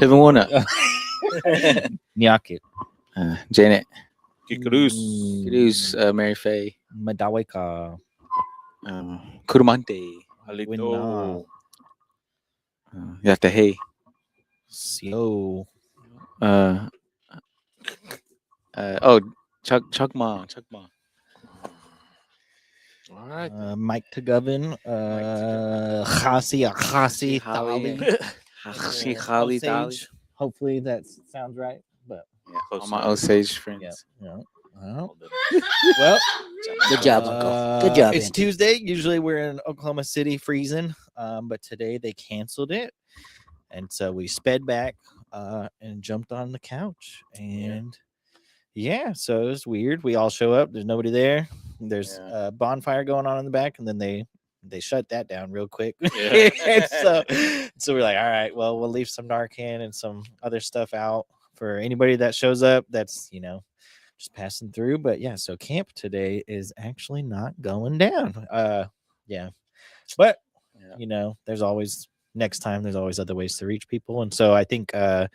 Pivawona. Nyakit. Janet. Kikrus. Mary Faye. Madaweka. Kurumante. Alito. Yatahe. Sio. Chukma. All right. Mike to Govern. Khasi Thali. She Khali Dali. Osage. Hopefully that sounds right. But All my Osage friends. yeah. Well, Good job, Uncle. Good job. It's Andy. Tuesday. Usually we're in Oklahoma City freezing, but today they canceled it, and so we sped back and jumped on the couch. And so it was weird. We all show up. There's nobody there. There's a bonfire going on in the back, and then they shut that down real quick. And so we're like, all right, well, we'll leave some Narcan and some other stuff out for anybody that shows up. That's just passing through. But so camp today is actually not going down. But there's always next time. There's always other ways to reach people, and so I think the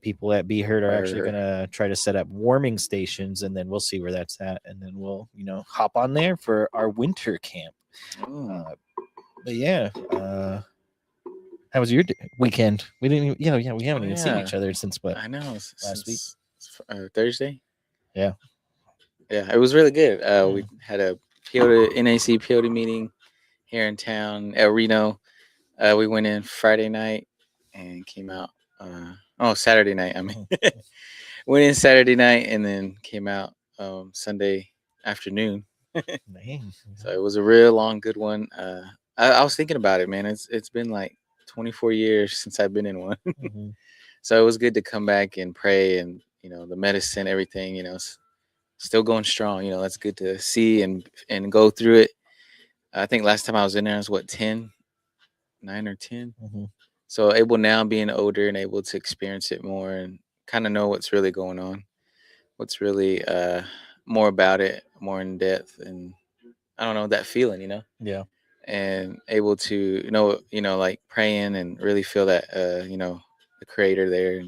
people at Be Heard are actually gonna try to set up warming stations, and then we'll see where that's at, and then we'll hop on there for our winter camp. How was your weekend? We didn't even, we haven't even seen each other since what? I know. Last week? Thursday. Yeah, it was really good. We had a NAC Peyote meeting here in town, El Reno. We went in Friday night and came out. Saturday night. I mean, went in Saturday night and then came out Sunday afternoon. So it was a real long, good one. I was thinking about it, man. It's been like 24 years since I've been in one. So it was good to come back and pray, and the medicine, everything, still going strong. That's good to see and go through it. I think last time I was in there, I was 9 or 10. So able now, being older and able to experience it more and kind of know what's really going on, what's really more about it, more in depth, and I don't know, that feeling, Yeah. And able to like praying and really feel that the Creator there,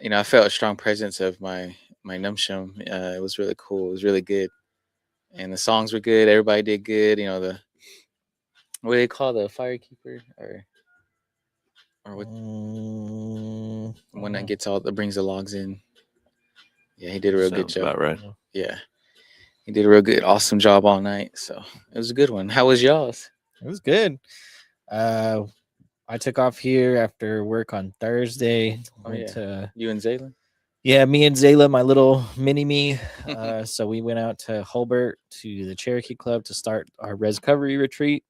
and I felt a strong presence of my Numshum. It was really cool. It was really good, and the songs were good. Everybody did good. The what do they call the firekeeper or what? The one that brings the logs in. Yeah, he did a real good job. About right. Yeah, he did a real good, awesome job all night. So it was a good one. How was y'all's? It was good. I took off here after work on Thursday. You and Zayla? Yeah, me and Zayla, my little mini-me. So we went out to Hulbert to the Cherokee Club to start our recovery retreat.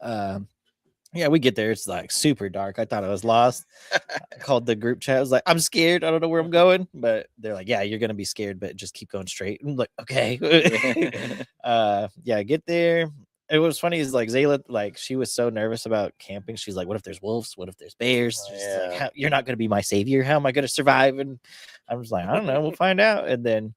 We get there. It's like super dark. I thought I was lost. I called the group chat. I was like, I'm scared. I don't know where I'm going. But they're like, yeah, you're going to be scared, but just keep going straight. I'm like, okay. Get there. It was funny is like Zayla, like she was so nervous about camping. She's like, what if there's wolves? What if there's bears? She's like, you're not going to be my savior. How am I going to survive? And I was like, I don't know. We'll find out. And then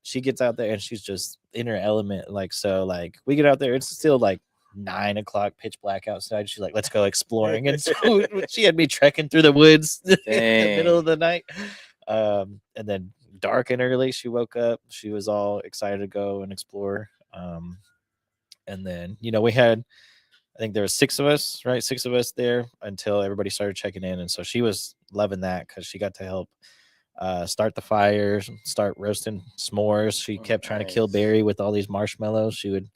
she gets out there and she's just in her element. Like, so like we get out there. It's still like 9 o'clock, pitch black outside. She's like, let's go exploring. And so she had me trekking through the woods in the middle of the night. And then dark and early, she woke up. She was all excited to go and explore. And then, we had, I think there was 6 of us, right? 6 of us there until everybody started checking in. And so she was loving that because she got to help start the fires, start roasting s'mores. She kept trying to kill Barry with all these marshmallows. She would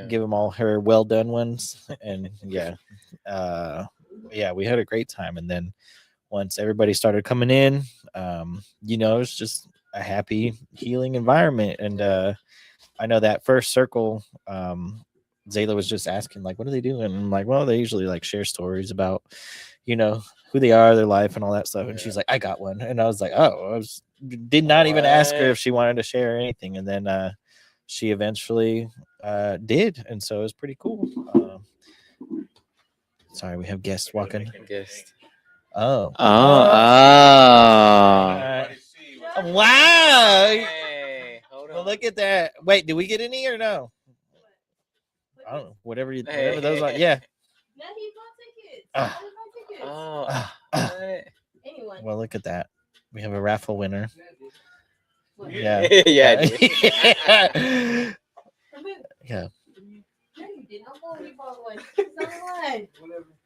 give him all her well done ones. And we had a great time. And then once everybody started coming in, it's just a happy, healing environment. And I know that first circle, Zayla was just asking, like, what are they doing? And I'm like, well, they usually like share stories about, who they are, their life and all that stuff. And she's like, I got one. And I was like, did not even ask her if she wanted to share anything. And then she eventually did. And so it was pretty cool. Sorry, we have guests walking. Oh. Wow. Hey, well, look at that. Wait, did we get any or no? I don't know. Whatever those are. Yeah. No, he bought tickets. Anyone. Well, look at that. We have a raffle winner. What? Yeah. Yeah, I Yeah. Yeah. No, you didn't. Uncle, you bought one. Someone.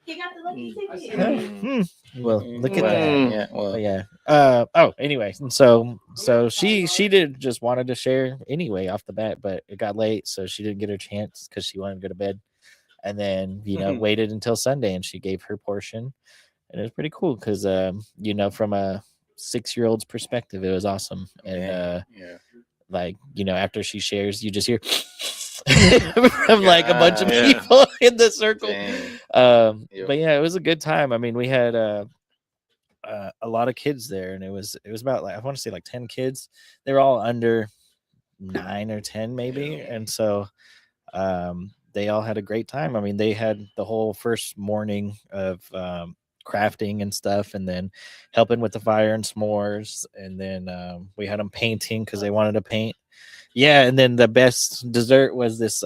He got the lucky ticket. Well, look at Well, that. yeah, well, But yeah. Anyway, so she did just wanted to share anyway off the bat, but it got late, so she didn't get her chance because she wanted to go to bed. And then, waited until Sunday and she gave her portion. And it was pretty cool because from a 6-year-old's perspective, it was awesome. And yeah. after she shares, you just hear from like a bunch of Yeah. people in the circle. Dang. Yep. But yeah, it was a good time. I mean, we had a lot of kids there, and it was about like I want to say like 10 kids. They were all under 9 or 10 maybe, and so they all had a great time. I mean, they had the whole first morning of crafting and stuff, and then helping with the fire and s'mores, and then we had them painting because they wanted to paint. Yeah, and then the best dessert was this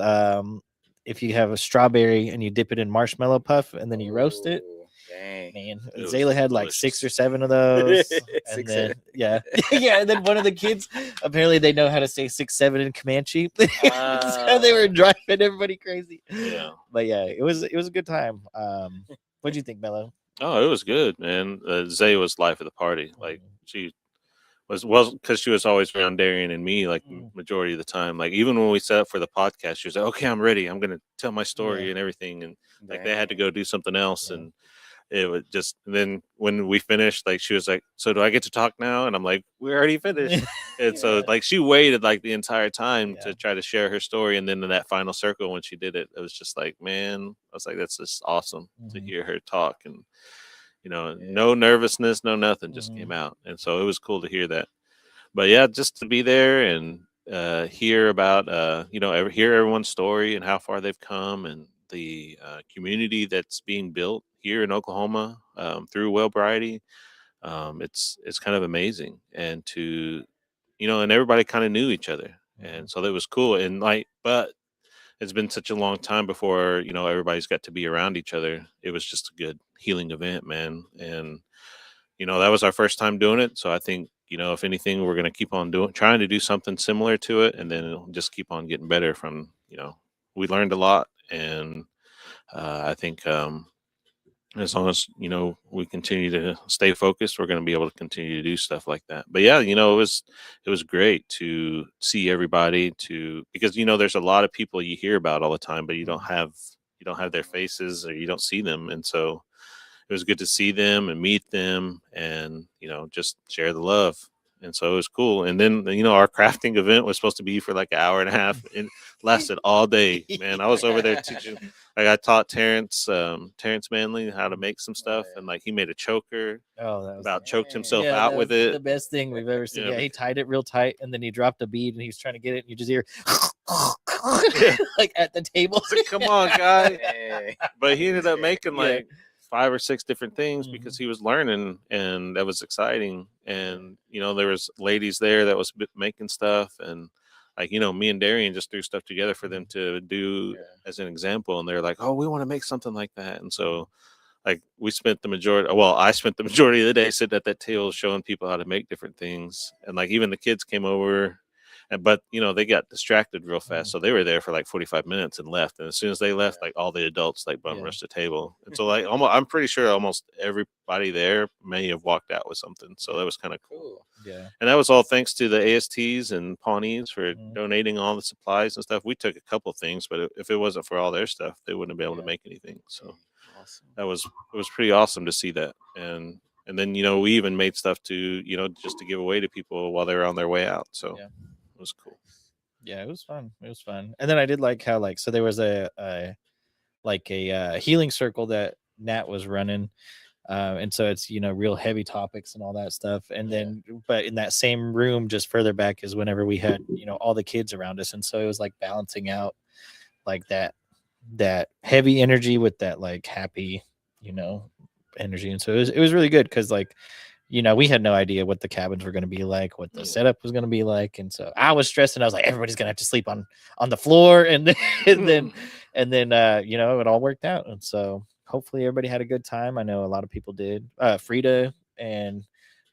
if you have a strawberry and you dip it in marshmallow puff and then you roast it. Ooh, dang. Man, It was Zayla had like 6 delicious. or 7 of those. And 6, then, 7. yeah. Yeah, and then one of the kids apparently they know how to say 6, 7 in Comanche. So they were driving everybody crazy. Yeah. But yeah, it was a good time. What'd you think, Mello? Oh, it was good, man. Zay was life of the party. Like she was because she was always around Darian and me like majority of the time. Like even when we set up for the podcast, she was like, "Okay, I'm ready. I'm gonna tell my story and everything." And like they had to go do something else, and it was just. And then when we finished, like she was like, "So do I get to talk now?" And I'm like, "We already finished." And so like she waited like the entire time to try to share her story, and then in that final circle when she did it, it was just like, man, I was like, that's just awesome to hear her talk and. No nervousness, no nothing, just came out. And so it was cool to hear that. But yeah, just to be there and hear about, hear everyone's story and how far they've come and the community that's being built here in Oklahoma through Wellbriety. It's kind of amazing. And and everybody kind of knew each other. And so that was cool. And but it's been such a long time before everybody's got to be around each other. It was just a good healing event, man. And that was our first time doing it, so I think if anything we're going to keep on trying to do something similar to it, and then it'll just keep on getting better from we learned a lot. And I think as long as we continue to stay focused, we're going to be able to continue to do stuff like that. But yeah, it was great to see everybody because there's a lot of people you hear about all the time, but you don't have their faces or you don't see them. And so it was good to see them and meet them and just share the love. And so it was cool. And then our crafting event was supposed to be for like an hour and a half and lasted all day, man. I was over there teaching. Like I taught Terrence Manley how to make some stuff, and like he made a choker. Oh, that was About choked himself that out was with it. the best thing we've ever seen. Yeah. Yeah, he tied it real tight and then he dropped a bead and he was trying to get it and you just hear like at the table. I said, come on, guy. Dang. But he ended up making Yeah. like 5 or 6 different things because he was learning, and that was exciting. And there was ladies there that was making stuff, and like me and Darian just threw stuff together for them to do as an example, and they're like, oh, we want to make something like that. And so like I spent the majority of the day sitting at that table showing people how to make different things. And like even the kids came over, but they got distracted real fast, so they were there for like 45 minutes and left. And as soon as they left, like all the adults like bum rushed the table. And so like I'm pretty sure almost everybody there may have walked out with something. So that was kind of cool. Cool. Yeah. And that was all thanks to the ASTs and Pawnees for donating all the supplies and stuff. We took a couple things, but if it wasn't for all their stuff, they wouldn't have been able to make anything. So Awesome. it was pretty awesome to see that. And then we even made stuff to just to give away to people while they were on their way out. So it was cool. Yeah, it was fun. And then I did like how so there was a healing circle that Nat was running. And so it's real heavy topics and all that stuff. And then but in that same room just further back is whenever we had all the kids around us, and so it was like balancing out like that heavy energy with that like happy energy. And so it was really good because like we had no idea what the cabins were going to be like, what the setup was going to be like. And so I was stressing. I was like, everybody's going to have to sleep on the floor. And then it all worked out. And so hopefully everybody had a good time. I know a lot of people did. Frida and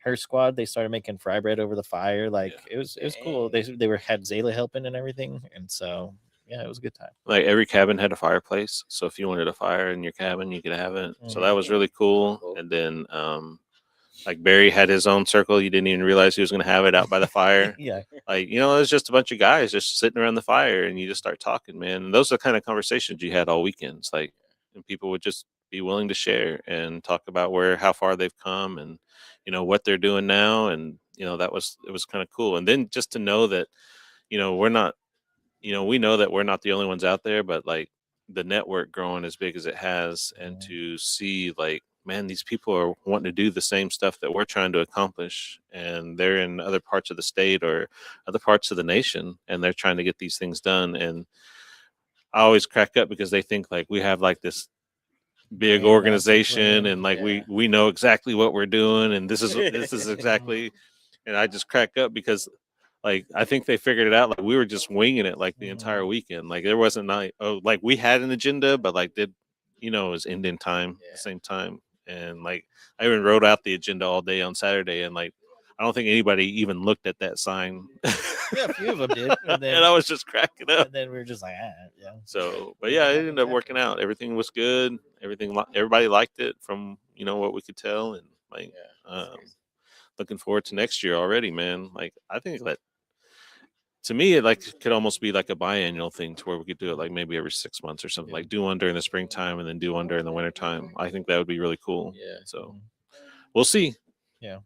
her squad, they started making fry bread over the fire. Like it was cool. They had Zayla helping and everything, and so yeah, it was a good time. Like every cabin had a fireplace, so if you wanted a fire in your cabin, you could have it. So that was really cool. And then like Barry had his own circle. You didn't even realize he was going to have it out by the fire. Yeah. Like, you know, it was just a bunch of guys just sitting around the fire, and you just start talking, man. And those are the kind of conversations you had all weekends. Like, and people would just be willing to share and talk about how far they've come and, you know, what they're doing now. And, you know, it was kind of cool. And then just to know that, you know, we know that we're not the only ones out there, but like the network growing as big as it has, and to see like, man, these people are wanting to do the same stuff that we're trying to accomplish, and they're in other parts of the state or other parts of the nation, and they're trying to get these things done. And I always crack up because they think like we have like this big organization, and like we know exactly what we're doing, and this is exactly. And I just crack up because like I think they figured it out. Like we were just winging it like the entire weekend. Like there wasn't like we had an agenda, but like it was Indian time at the same time. And like I even wrote out the agenda all day on Saturday, and like I don't think anybody even looked at that sign. Yeah, a few of them did, and I was just cracking up. And then we were just like, yeah. So, but yeah, it ended up working out. Everything was good. Everybody liked it from what we could tell, and like looking forward to next year already, man. Like I think that to me it like could almost be like a biannual thing to where we could do it like maybe every 6 months or something. Like do one during the springtime and then do one during the wintertime. I think that would be really cool. Yeah. So we'll see. Yeah.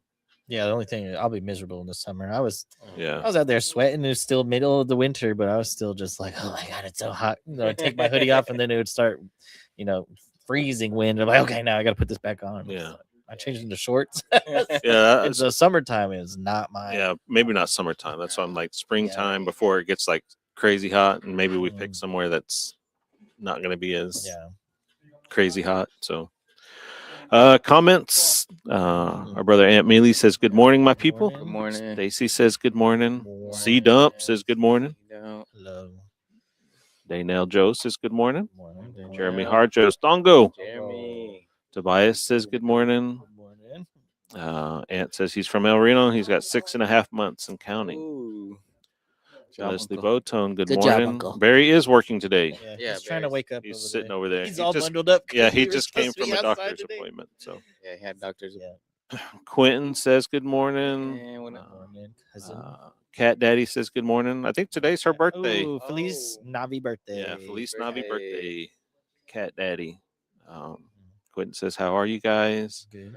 The only thing, I'll be miserable in the summer. I was Yeah. out there sweating. It was still middle of the winter, but I was still just like, oh my god, it's so hot. I'd take my hoodie off, and then it would start, freezing wind. I'm like, okay, now I got to put this back on. Yeah. I changed into shorts. Yeah. It's the summertime is not my. Yeah, maybe not summertime. That's why I'm like springtime before it gets like crazy hot, and maybe we pick somewhere that's not going to be as crazy hot. So, comments. Our brother Aunt Mealy says, "Good morning, my people." Good morning. Stacy says, "Good morning." C Dump says, "Good morning." Hello. Daynell Joe says, "Good morning." Morning. Jeremy Harjo Stongo. Jeremy. Tobias says, "Good morning." Morning. Ant says he's from El Reno. He's got 6.5 months and counting. Ooh. Leslie Uncle. Bowtone, good Good job, morning. Uncle. Barry is working today. Yeah, he's trying to wake up. He's sitting over there. He's He all just- bundled up. 'cause Yeah, he we were just came supposed to from be a outside doctor's today. appointment. So Yeah, he had doctors. Yeah. Quentin says good morning. And when Morning, cousin. Cat Daddy says good morning. I think today's her birthday. Ooh, Feliz Navi birthday. Yeah, Feliz Navi birthday. birthday, Cat Daddy. Quentin says, "How are you guys?" Good.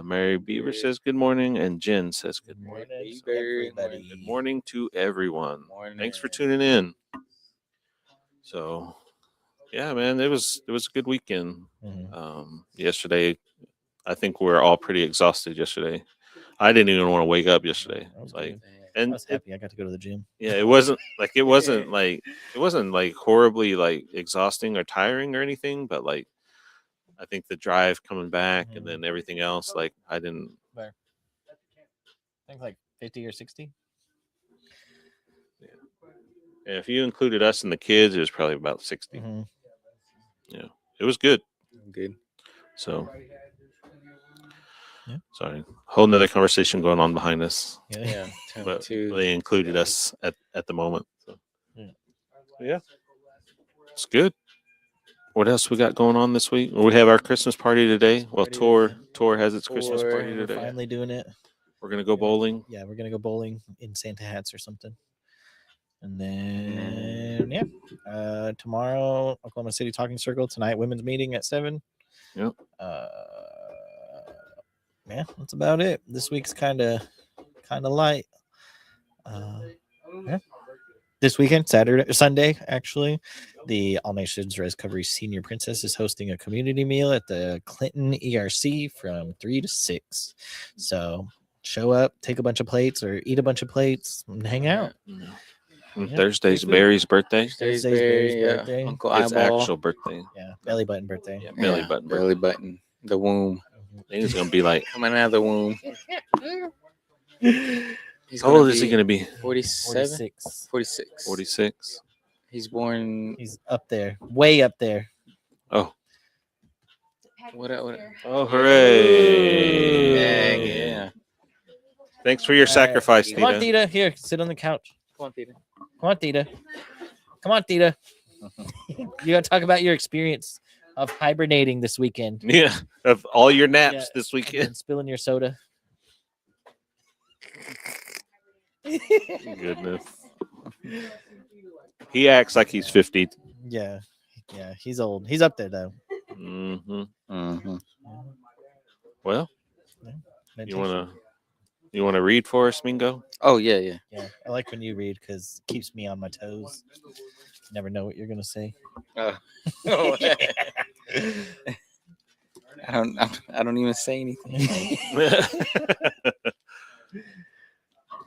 Mary Beaver says good morning, and Jen says good morning. Everybody. Good morning to everyone. Morning. Thanks for tuning in. So, yeah, man, it was a good weekend. Mhm. Yesterday, I think we were all pretty exhausted yesterday. I didn't even want to wake up yesterday. That was Like, good. I and was happy I got to go to the gym. yeah, it wasn't like horribly like exhausting or tiring or anything, but like I think the drive coming back and then everything else, like I didn't. I think like 50 or 60. And if you included us and the kids, it was probably about 60. Mhm. Yeah, it was good. Good. So, Yeah. sorry, whole nother conversation going on behind us, Yeah. but they included us at the moment. So, yeah, it's good. What else we got going on this week? We have our Christmas party today. Well, Tor has its Christmas Tor. party We're today. finally doing it. We're gonna go bowling. Yeah, we're gonna go bowling in Santa Hats or something. And then tomorrow Oklahoma City Talking Circle. Tonight women's meeting at 7. Yep. Yeah, that's about it. This week's kind of light. Yeah. This weekend, Sunday, actually, the All Nations Recovery Senior Princess is hosting a community meal at the Clinton ERC from 3 to 6. So show up, take a bunch of plates, or eat a bunch of plates, and hang out. And Yeah, Thursday's free food. Barry's birthday. Thursday's Barry's Barry's birthday. Uncle His Eyeball. actual birthday. Yeah, belly button birthday. Yeah, belly button. Belly button. The womb. I think it's gonna be like. Coming out of the womb. He's How old is he gonna be? 47? 46. 46. 46. He's born. He's up there, way up there. Oh, What up, what up? Here. Oh, hooray! Dang, yeah. Thanks for your All right. sacrifice, Come on, Tita. Theta. Here, sit on the couch. Come on, Peter. Come on, Theta. Come on, Theta. You gotta talk about your experience of hibernating this weekend. Yeah, of all your naps Yeah. this weekend. And spilling your soda. Goodness. He acts like he's 50. Yeah, he's old. He's up there though. Hmm Mm-hmm. Well, Meditation. you wanna read for us, Mingo? Oh yeah, yeah. Yeah, I like when you read because it keeps me on my toes. Never know what you're gonna say. Oh. I don't even say anything.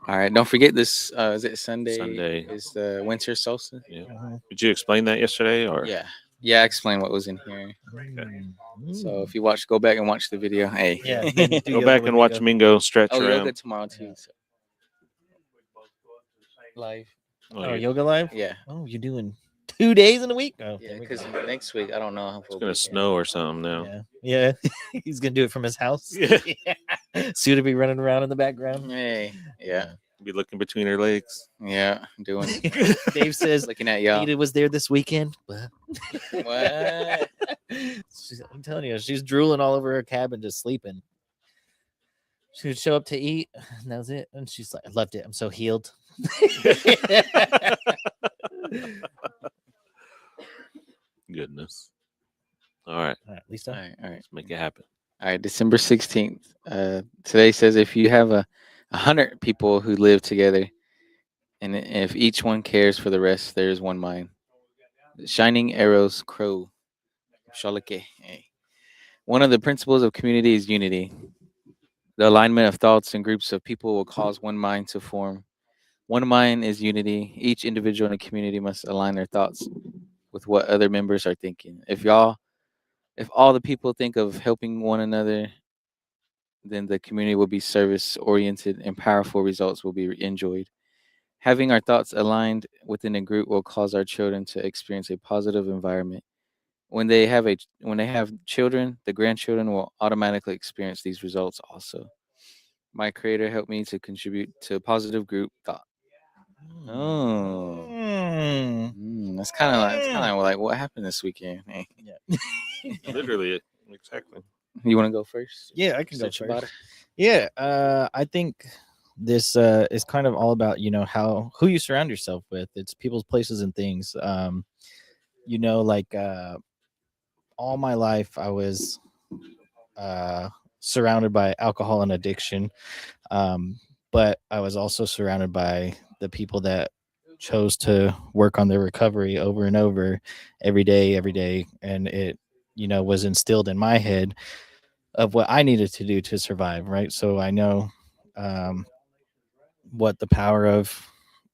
All right, don't forget this. Is it Sunday? Sunday. Is the winter solstice? Did you explain that yesterday, or Yeah. I explained what was in here. So if you go back and watch the video. Hey, Yeah, go back and watch Mingo stretch Oh, around? yoga tomorrow too. So. Live. Oh, yoga live. Yeah. Oh, you're doing 2 days in a week. Oh, Yeah, there we because go. next week I don't know how It's gonna snow or something now. Yeah, he's gonna do it from his house. Yeah. Sue to be running around in the background. Hey, yeah, Be looking between her legs. yeah, doing. Dave says Looking at y'all. Nita was there this weekend. What? What? I'm telling you, she's drooling all over her cabin, just sleeping. She would show up to eat, and that was it. And she's like, "I loved it. I'm so healed." Goodness. All right, All right, Lisa. All right. let's make it happen. All right, December 16th. Today says if you have 100 people who live together, and if each one cares for the rest, there is one mind. Shining arrows crow. Shalake. Hey. One of the principles of community is unity. The alignment of thoughts and groups of people will cause one mind to form. One mind is unity. Each individual in a community must align their thoughts with what other members are thinking. If all the people think of helping one another, then the community will be service oriented and powerful results will be enjoyed. Having our thoughts aligned within a group will cause our children to experience a positive environment. When they have children, the grandchildren will automatically experience these results also. My creator helped me to contribute to a positive group thought. Oh. That's kind of like what happened this weekend. Hey. Literally, exactly. You want to go first? Yeah, I can go Say about first. Yeah, I think this is kind of all about who you surround yourself with. It's people's, places, and things. All my life I was surrounded by alcohol and addiction, but I was also surrounded by the people that chose to work on their recovery over and over every day, and it was instilled in my head of what I needed to do to survive, right? So I know what the power of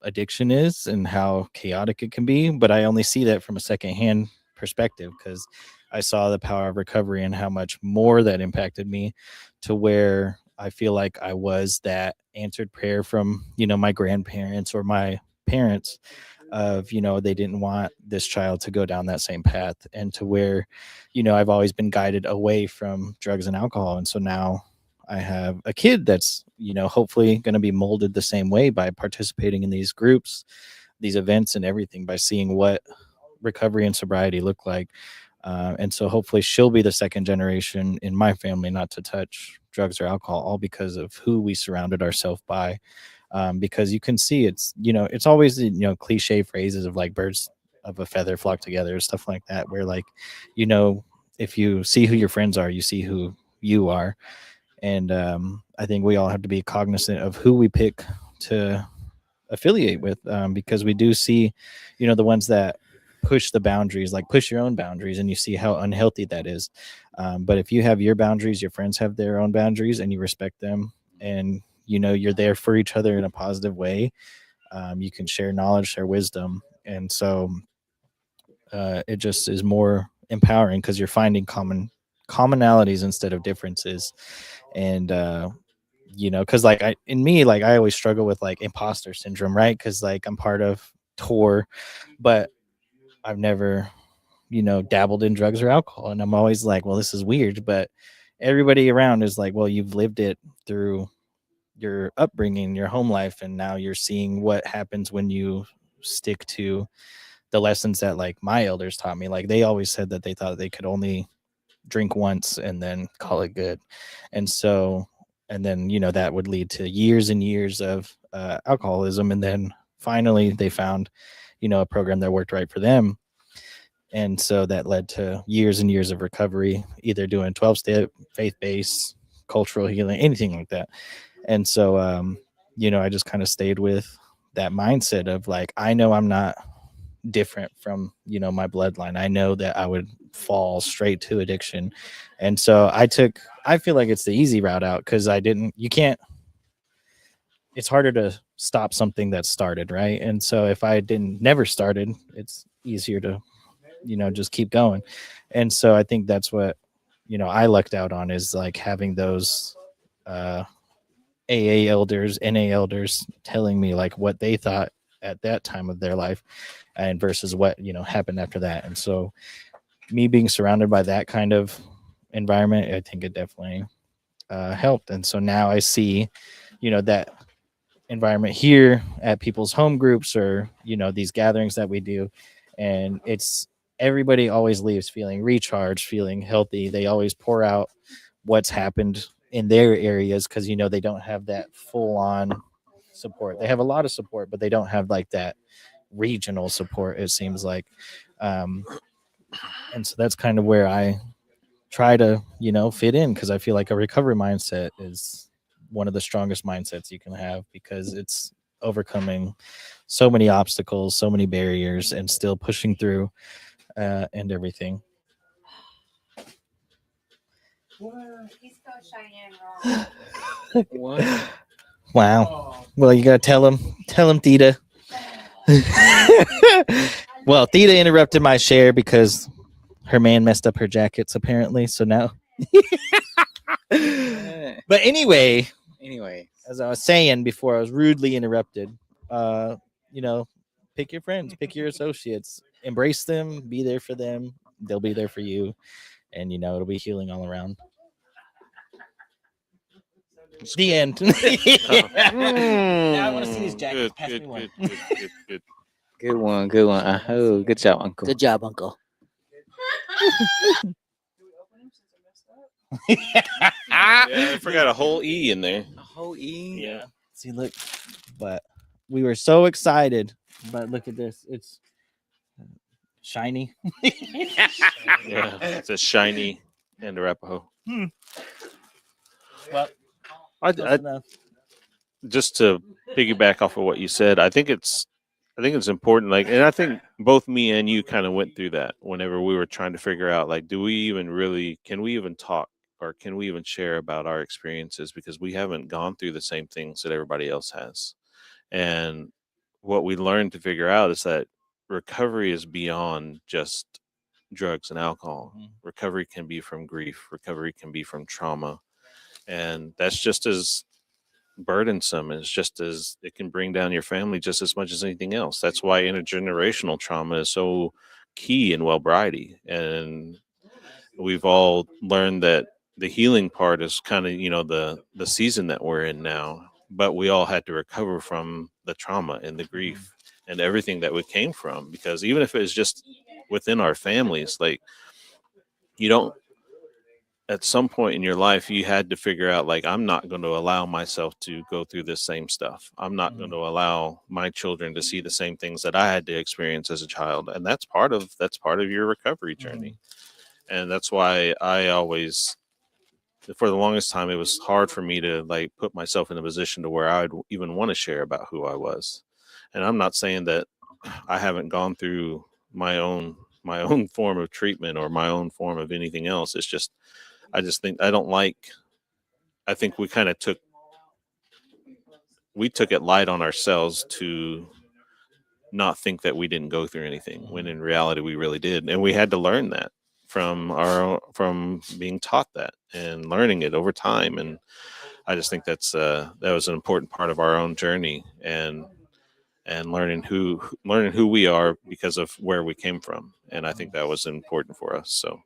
addiction is and how chaotic it can be, but I only see that from a secondhand perspective because I saw the power of recovery and how much more that impacted me, to where I feel like I was that answered prayer from my grandparents or my parents of they didn't want this child to go down that same path, and to where I've always been guided away from drugs and alcohol. And so now I have a kid that's hopefully going to be molded the same way by participating in these groups, these events, and everything, by seeing what recovery and sobriety look like. And so hopefully she'll be the second generation in my family not to touch drugs or alcohol, all because of who we surrounded ourselves by. Because you can see it's always cliche phrases of like birds of a feather flock together, stuff like that, where if you see who your friends are, you see who you are. And I think we all have to be cognizant of who we pick to affiliate with, because we do see the ones that push the boundaries, like push your own boundaries, and you see how unhealthy that is. But if you have your boundaries, your friends have their own boundaries, and you respect them, and you're there for each other in a positive way, you can share knowledge, share wisdom. And so it just is more empowering because you're finding commonalities instead of differences. And because I always struggle with like imposter syndrome, right? Because like I'm part of TOR, but I've never dabbled in drugs or alcohol. And I'm always like, well, this is weird, but everybody around is like, well, you've lived it through your upbringing, your home life, and now you're seeing what happens when you stick to the lessons that like my elders taught me. Like they always said that they thought they could only drink once and then call it good. And so, and then, that would lead to years and years of alcoholism. And then finally they found, a program that worked right for them. And so that led to years and years of recovery, either doing 12-step, faith-based, cultural healing, anything like that. And so, I just kind of stayed with that mindset of like, I know I'm not different from, my bloodline. I know that I would fall straight to addiction. And so I feel like it's the easy route out because it's harder to stop something that started, right? And so if I never started, it's easier to, just keep going. And so I think that's what, I lucked out on is like having those AA elders, NA elders telling me like what they thought at that time of their life and versus what, happened after that. And so me being surrounded by that kind of environment, I think it definitely helped. And so now I see, that environment here at people's home groups or, these gatherings that we do. And it's everybody always leaves feeling recharged, feeling healthy. They always pour out what's happened in their areas because, they don't have that full on support. They have a lot of support, but they don't have like that regional support, it seems like. And so that's kind of where I try to, fit in because I feel like a recovery mindset is one of the strongest mindsets you can have because it's overcoming so many obstacles, so many barriers, and still pushing through and everything. East Coast Cheyenne wrong. What? Wow. Well, you gotta tell him, Theta. Well, Theta interrupted my share because her man messed up her jackets apparently. So now, but anyway, as I was saying before, I was rudely interrupted. Pick your friends, pick your associates, embrace them, be there for them. They'll be there for you, and it'll be healing all around. The end. Now I want to see these jackets. Pass me one. Good. Good one. Oh, good job, Uncle. Good job, Uncle. Yeah, I forgot a whole E in there. A whole E. Yeah. See, look, but we were so excited. But look at this. It's shiny. Yeah, it's a shiny and Arapaho. Well, I just to piggyback off of what you said, I think it's important. Like, and I think both me and you kind of went through that whenever we were trying to figure out, like, can we even talk or can we even share about our experiences because we haven't gone through the same things that everybody else has. And what we learned to figure out is that recovery is beyond just drugs and alcohol. Mhm. Recovery can be from grief. Recovery can be from trauma. And that's just as burdensome. It's just as it can bring down your family just as much as anything else. That's why intergenerational trauma is so key in Wellbriety. And we've all learned that the healing part is kind of, the season that we're in now. But we all had to recover from the trauma and the grief and everything that we came from. Because even if it's just within our families, like at some point in your life, you had to figure out, like, I'm not going to allow myself to go through this same stuff. I'm not going to allow my children to see the same things that I had to experience as a child. And that's part of your recovery journey. And that's why I always, for the longest time, it was hard for me to like put myself in a position to where I would even want to share about who I was. And I'm not saying that I haven't gone through my own form of treatment or my own form of anything else. It's just, I think we kind of took it light on ourselves to not think that we didn't go through anything when in reality we really did. And we had to learn that from being taught that and learning it over time. And I just think that was an important part of our own journey. And and learning who we are because of where we came from. And I think that was important for us. So,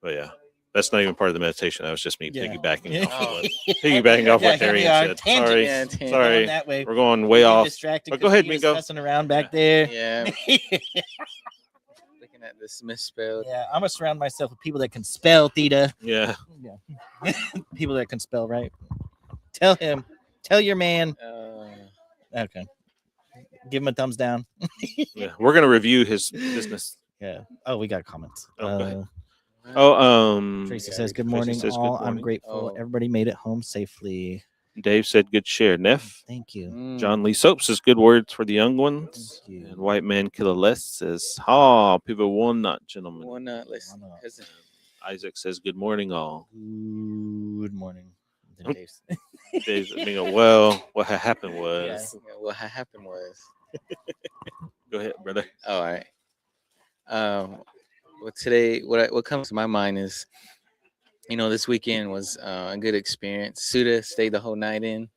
but yeah, that's not even part of the meditation. That was just me Yeah. piggybacking off Oh. piggybacking off Yeah, what here we Darian are, said. tangents. Sorry, Yeah, tangents. sorry, Going that way. we're going way Getting off. distracted. But go ahead, 'cause he was Mingo. Messing around back there. Yeah, looking at this misspelled. Yeah, I'm gonna surround myself with people that can spell, Theta. Yeah, People that can spell right. Tell your man. Okay, give him a thumbs down. yeah. We're gonna review his business. Yeah. Oh, we got comments. Oh, go ahead. Oh, Tracy Yeah, says, "Good Tracy morning, says, "Good all. I'm morning." grateful Oh. everybody made it home safely. Dave said, "Good share, Neff." Thank you. Mm. John Lee Soap says, "Good words for the young ones." Thank you. And White Man Killer Less says, "Ha, people one not, gentlemen." One listen, Why not? cousin. Isaac says, "Good morning, all." Good morning. Then Oh. Dave's- Dave's being well, what had happened was. Yeah, what happened was. Go ahead, brother. Oh, all right. Well, today, what comes to my mind is, this weekend was a good experience. Suda stayed the whole night in.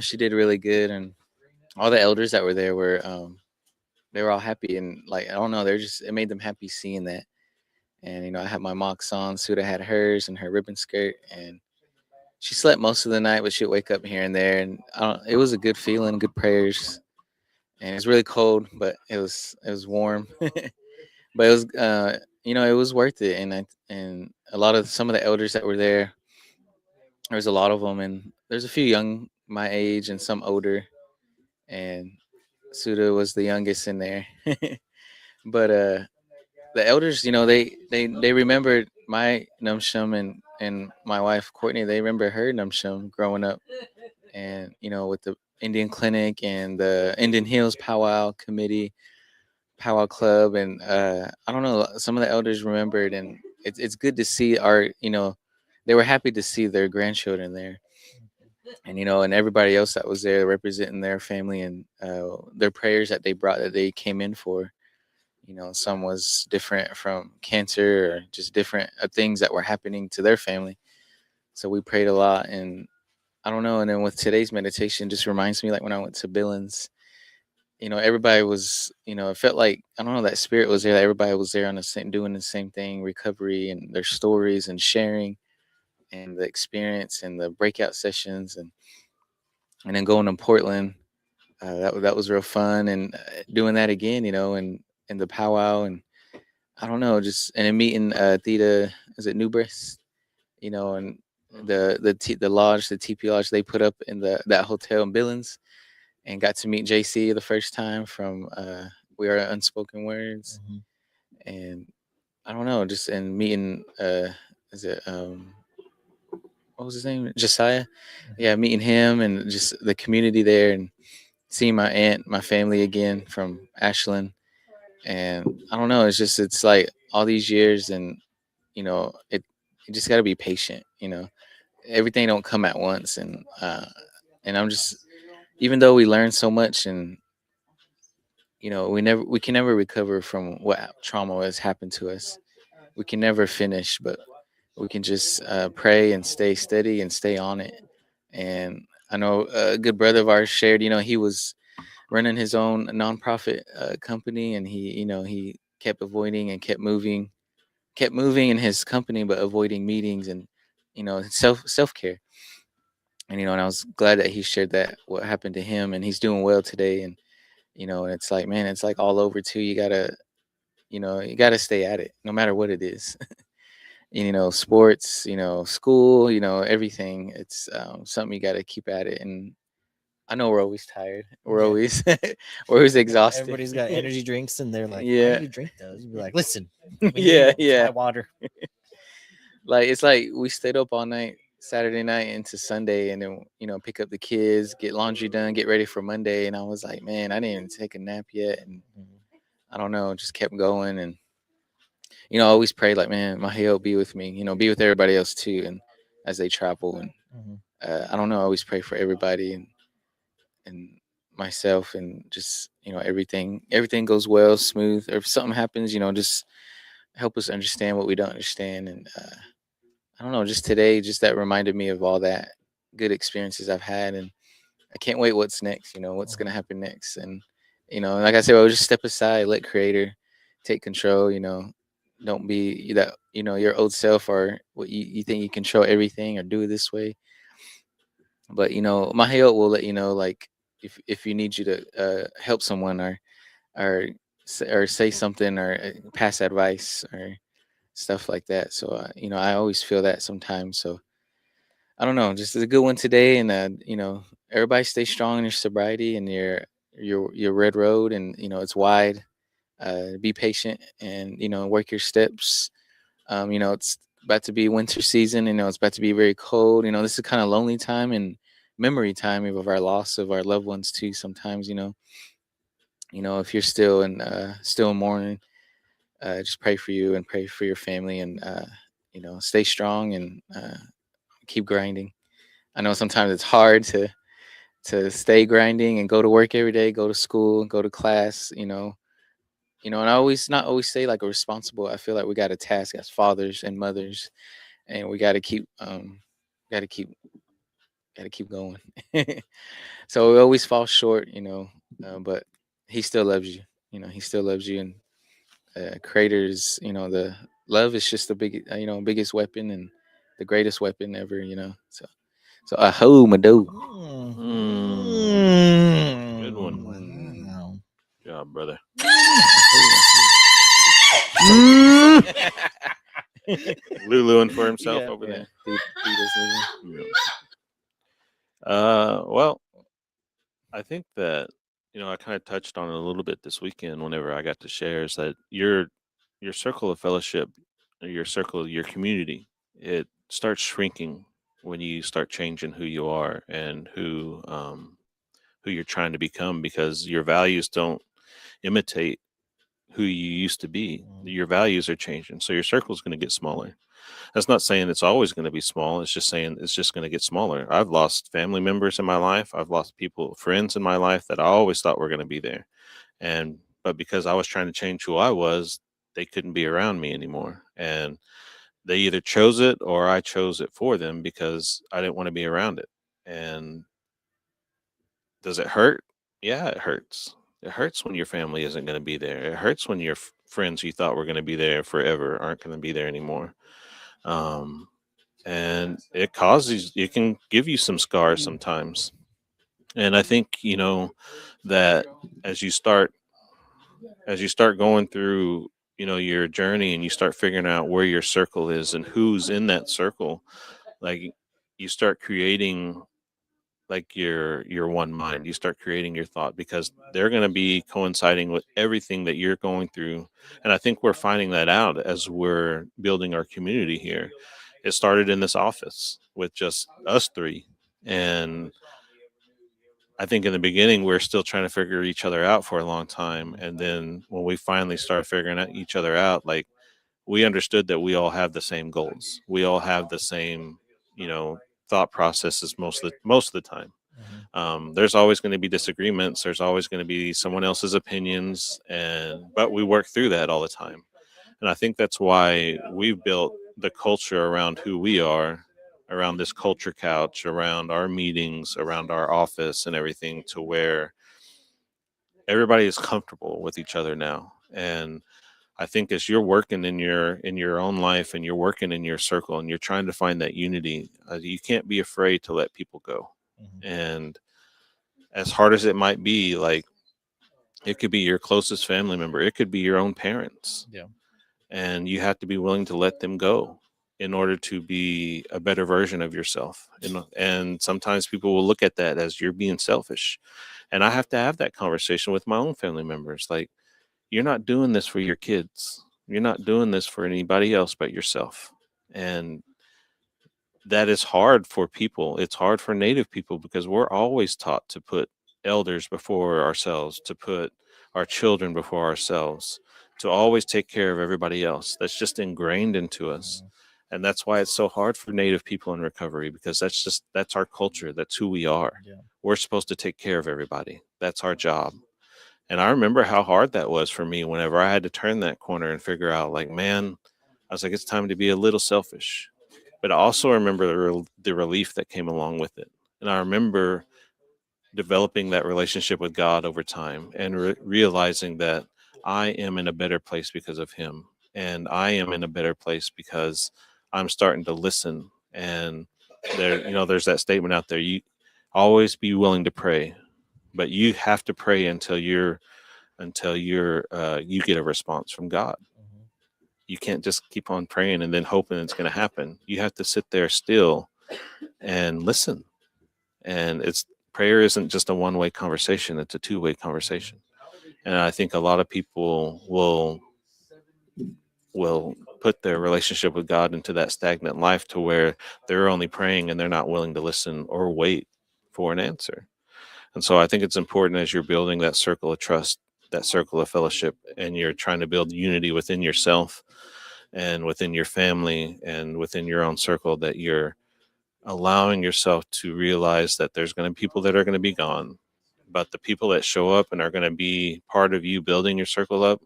She did really good, and all the elders that were there they were all happy, and like I don't know, it made them happy seeing that. And I had my mocks on. Suda had hers and her ribbon skirt, and she slept most of the night, but she'd wake up here and there, and it was a good feeling, good prayers, and it was really cold, but it was warm. But it was it was worth it, and some of the elders that were there was a lot of them, and there's a few young my age and some older, and Suda was the youngest in there. But the elders, they remembered my Numshum, and my wife Courtney. They remember her Numshum growing up, and with the Indian Clinic and the Indian Hills Powwow Club, and I don't know, some of the elders remembered, and it's good to see they were happy to see their grandchildren there, and everybody else that was there representing their family, and their prayers that they came in for. Some was different from cancer or just different things that were happening to their family. So we prayed a lot, and I don't know. And then with today's meditation, just reminds me like when I went to Billings, everybody was, it felt like, I don't know, that spirit was there. That everybody was there on the same, doing the same thing, recovery and their stories and sharing and the experience and the breakout sessions. And then going to Portland, that was real fun. And doing that again, and the powwow, and I don't know, and then meeting Theta, is it Nubris? And the lodge, the TP lodge they put up in that hotel in Billings, and got to meet JC the first time from We Are Unspoken Words, and I don't know, just and meeting is it what was his name, Josiah? Yeah, meeting him and just the community there, and seeing my family again from Ashland, and I don't know, it's like all these years, and it you just got to be patient. Everything don't come at once, and I'm just, even though we learn so much, and we can never recover from what trauma has happened to us. We can never finish, but we can just pray and stay steady and stay on it. And I know a good brother of ours shared, he was running his own nonprofit company, and he kept avoiding and kept moving in his company, but avoiding meetings and self-care. And I was glad that he shared that, what happened to him, and he's doing well today. And it's like, man, it's like all over too. You gotta stay at it no matter what it is. Sports, school, everything. It's something you gotta keep at it. And I know we're always tired, we're Yeah. always we're always exhausted. Everybody's got energy drinks, and they're like, "Why Yeah. do you drink those?" You'd be like, "Listen, we need Yeah, it. It's yeah. my water." Like, it's like we stayed up all night Saturday night into Sunday, and then pick up the kids, get laundry done, get ready for Monday. And I was like, man, I didn't even take a nap yet, and I don't know, just kept going. And I always pray like, man, Maheo be with me, be with everybody else too, and as they travel. And I don't know, I always pray for everybody, and myself, and just everything goes well, smooth. Or if something happens, just help us understand what we don't understand. And I don't know, just today, just that reminded me of all that good experiences I've had, and I can't wait. What's next? What's gonna happen next? And like I said, I'll just step aside, let Creator take control. Don't be that your old self or what you think you control everything or do it this way. But Mahayot will let you know, like if you need you to help someone or or say something or pass advice or stuff like that. So I always feel that sometimes. So I don't know, just a good one today, and everybody stay strong in your sobriety and your red road, and it's wide. Be patient and work your steps. It's about to be winter season. It's about to be very cold. This is kind of lonely time and memory time of our loss of our loved ones too. Sometimes if you're still in mourning, just pray for you and pray for your family, and stay strong and keep grinding. I know sometimes it's hard to stay grinding and go to work every day, go to school, go to class, and I always not always say like a responsible. I feel like we got a task as fathers and mothers, and we got to keep got to keep going. So we always fall short, but he still loves you. He still loves you, and Creator's, the love is just the biggest weapon and the greatest weapon ever. So aho, Mado. Good one. Wow. Good job, brother. Luluing for himself Yeah. over there. Yeah. Well, I think that I kind of touched on it a little bit this weekend whenever I got to share is that your circle of fellowship, or your community, it starts shrinking when you start changing who you are and who you're trying to become, because your values don't imitate who you used to be. Your values are changing, so your circle is going to get smaller. That's not saying it's always going to be small. It's just saying it's just going to get smaller. I've lost family members in my life. I've lost friends in my life that I always thought were going to be there. But because I was trying to change who I was, they couldn't be around me anymore. And they either chose it or I chose it for them because I didn't want to be around it. And does it hurt? Yeah, it hurts. It hurts when your family isn't going to be there. It hurts when your friends you thought were going to be there forever aren't going to be there anymore. And it can give you some scars sometimes. And I think, that as you start going through, your journey, and you start figuring out where your circle is and who's in that circle, like you start creating like your one mind. You start creating your thought, because they're going to be coinciding with everything that you're going through. And I think we're finding that out as we're building our community here. It started in this office with just us three, and I think in the beginning we are still trying to figure each other out for a long time. And then when we finally started figuring each other out, like we understood that we all have the same goals. We all have the same, thought processes most of the time. There's always going to be disagreements. There's always going to be someone else's opinions, but we work through that all the time. And I think that's why we've built the culture around who we are, around this culture couch, around our meetings, around our office and everything, to where everybody is comfortable with each other now. And I think as you're working in your own life and you're working in your circle and you're trying to find that unity, you can't be afraid to let people go. And as hard as it might be, like it could be your closest family member, it could be your own parents. Yeah. And you have to be willing to let them go in order to be a better version of yourself. And sometimes people will look at that as you're being selfish. And I have to have that conversation with my own family members. Like, you're not doing this for your kids. You're not doing this for anybody else but yourself. And that is hard for people. It's hard for Native people because we're always taught to put elders before ourselves, to put our children before ourselves, to always take care of everybody else. That's just ingrained into us. And that's why it's so hard for Native people in recovery, because that's our culture. That's who we are. Yeah. We're supposed to take care of everybody. That's our job. And I remember how hard that was for me whenever I had to turn that corner and figure out, like, man, I was like, it's time to be a little selfish. But I also remember the relief that came along with it. And I remember developing that relationship with God over time and realizing that I am in a better place because of him. And I am in a better place because I'm starting to listen. And there's that statement out there. You always be willing to pray, but you have to pray until you get a response from God. You can't just keep on praying and then hoping it's going to happen. You have to sit there still and listen. And prayer isn't just a one-way conversation, it's a two-way conversation. And I think a lot of people will put their relationship with God into that stagnant life to where they're only praying and they're not willing to listen or wait for an answer. And so I think it's important as you're building that circle of trust, that circle of fellowship, and you're trying to build unity within yourself and within your family and within your own circle, that you're allowing yourself to realize that there's going to be people that are going to be gone, but the people that show up and are going to be part of you building your circle up,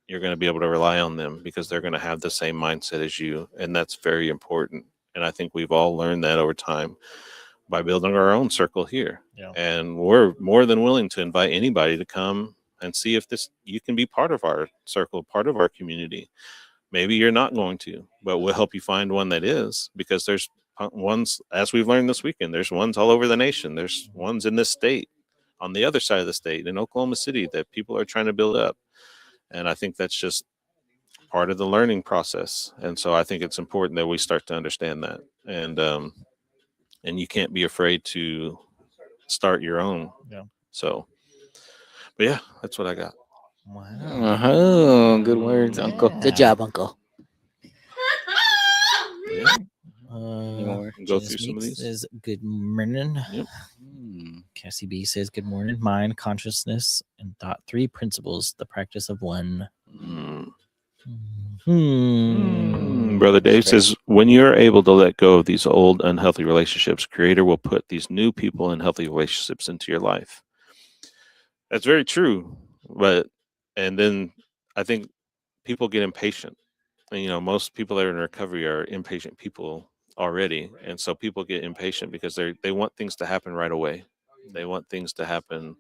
you're going to be able to rely on them because they're going to have the same mindset as you. And that's very important. And I think we've all learned that over time by building our own circle here. Yeah. And we're more than willing to invite anybody to come and see if you can be part of our circle, part of our community. Maybe you're not going to, but we'll help you find one that is, because there's ones, as we've learned this weekend, there's ones all over the nation. There's ones in this state, on the other side of the state, in Oklahoma City, that people are trying to build up. And I think that's just part of the learning process. And so I think it's important that we start to understand that. And you can't be afraid to start your own. Yeah. So, but yeah, that's what I got. Wow. Oh, good words, Uncle. Good job, Uncle. Yeah. More? Go Janice through some of Meeks these. says good morning. Yep. Cassie B says good morning. Mind, consciousness, and thought. 3 principles. The practice of one. Brother Dave says, when you're able to let go of these old unhealthy relationships, Creator will put these new people and healthy relationships into your life. That's very true. And then I think people get impatient. And, most people that are in recovery are impatient people already. And so people get impatient because they want things to happen right away. They want things to happen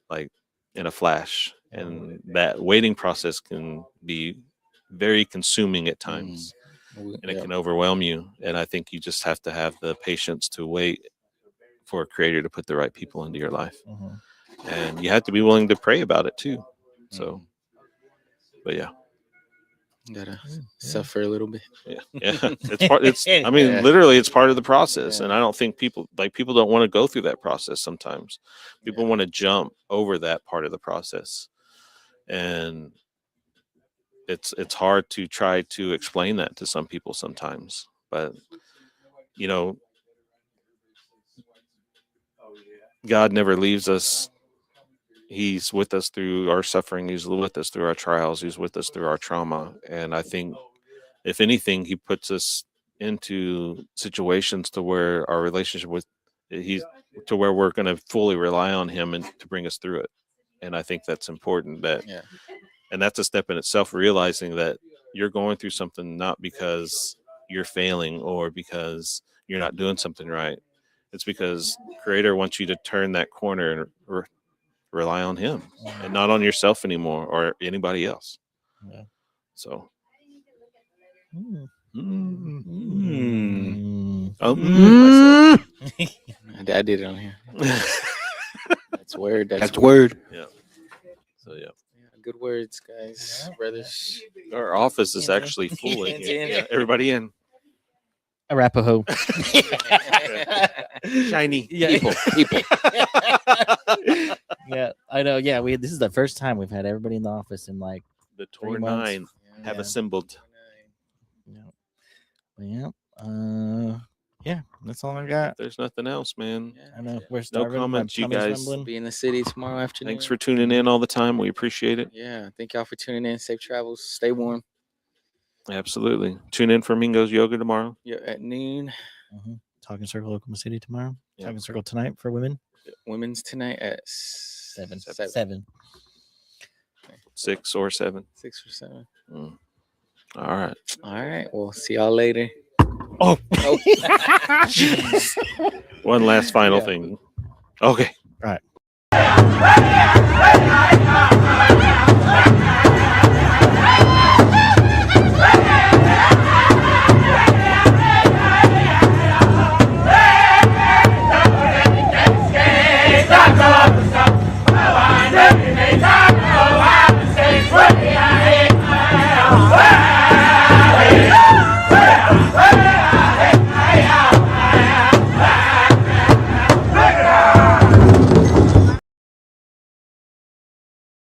like in a flash. And that waiting process can be very consuming at times. And it can overwhelm you. And I think you just have to have the patience to wait for a Creator to put the right people into your life. And you have to be willing to pray about it too. So, but yeah. Gotta suffer a little bit. Yeah. Literally it's part of the process. And I don't think people don't want to go through that process sometimes. People want to jump over that part of the process. And it's hard to try to explain that to some people sometimes. But God never leaves us. He's with us through our suffering. He's with us through our trials. He's with us through our trauma. And I think, if anything, he puts us into situations to where our relationship to where we're going to fully rely on him and to bring us through it. And I think that's important. And that's a step in itself, realizing that you're going through something not because you're failing or because you're not doing something right. It's because Creator wants you to turn that corner and rely on him and not on yourself anymore or anybody else. Yeah. So. I did it on here. That's word. That's word. Yeah. So yeah. Good words, guys, brothers. Our office is actually full. Yeah, everybody in. Arapaho. Shiny. Yeah. People. Yeah, I know. Yeah, this is the first time we've had everybody in the office in like The 3 Tor months. 9 have Yeah. assembled. Yeah, that's all I got. There's nothing else, man. I know we're starving. my comments, you tummy's guys. rumbling. Be in the city tomorrow afternoon. Thanks for tuning in all the time. We appreciate it. Yeah, thank y'all for tuning in. Safe travels. Stay warm. Absolutely. Tune in for Mingo's Yoga tomorrow. Yeah, at noon. Talking Circle, Oklahoma City tomorrow. Yeah. Talking Circle tonight for women. Women's tonight at 7. 7. 6 or 7. 6 or 7. All right. All right. Well, see y'all later. Oh. One last final Yeah. thing. Okay. All right. Stop!